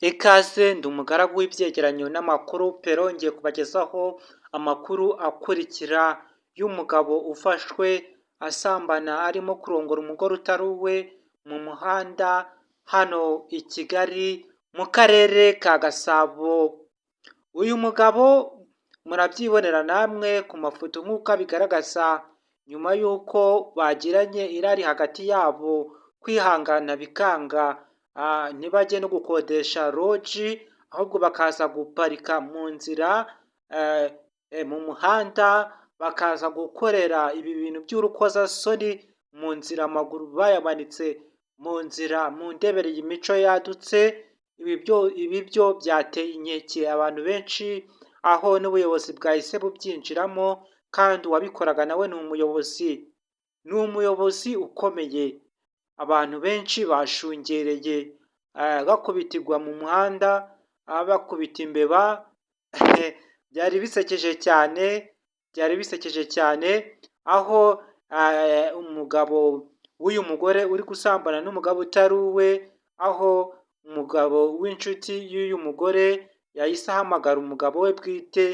Ikaze ndi umugaragu w'ibyegeranyo n'amakuru Pero ngiye kubagezaho amakuru akurikira y'umugabo ufashwe asambana arimo kurongora umugore utari uwe mu muhanda hano i Kigali mu karere ka Gasabo. Uyu mugabo murabyibonera namwe ku mafoto nk'uko abigaragaza, nyuma y'uko bagiranye irari hagati yabo kwihangana bikanga, ntibajye no gukodesha loji ahubwo bakaza guparika mu nzira, mu muhanda bakaza gukorera ibi bintu by'urukozasoni mu nzira, amaguru bayamanitse mu nzira mu ndebereye imico yadutse. Ibi byo byateye inkeke abantu benshi, aho n'ubuyobozi bwahise bubyinjiramo kandi uwabikoraga nawe ni umuyobozi ukomeye. Abantu benshi bashungereye bakubitirwa mu muhanda, bakubita imbeba. byari bisekeje cyane aho umugabo w'uyu mugore uri gusambana n'umugabo utari uwe, aho umugabo w'inshuti y'uyu mugore yahise ahamagara umugabo we bwite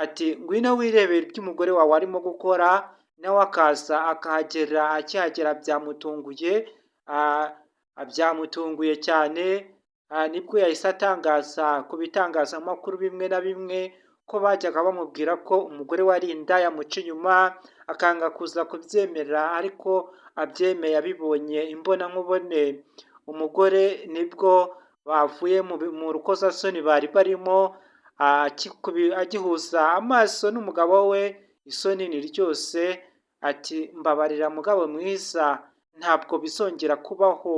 ati ngwino wirebere ibyo umugore wawe arimo gukora, nawe akaza akahagera. Akihagera byamutunguye cyane, nibwo yahise atangaza ku bitangazamakuru bimwe na bimwe ko bajyaga bamubwira ko umugore we ari indaya amuca inyuma, akanga kuza kubyemera, ariko abyemeye abibonye imbonankubone. Umugore nibwo bavuye mu rukozasoni bari barimo, agihuza amaso n'umugabo we, isoni ni ryose, ati mbabarira mugabo mwiza, ntabwo bizongera kubaho.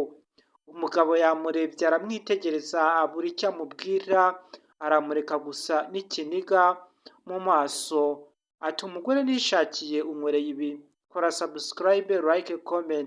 Umugabo yamurebye aramwitegereza abura icyo amubwira, aramureka gusa n'ikiniga mu maso, ati umugore nishakiye unkwereye ibi, kora subscribe, like, comment.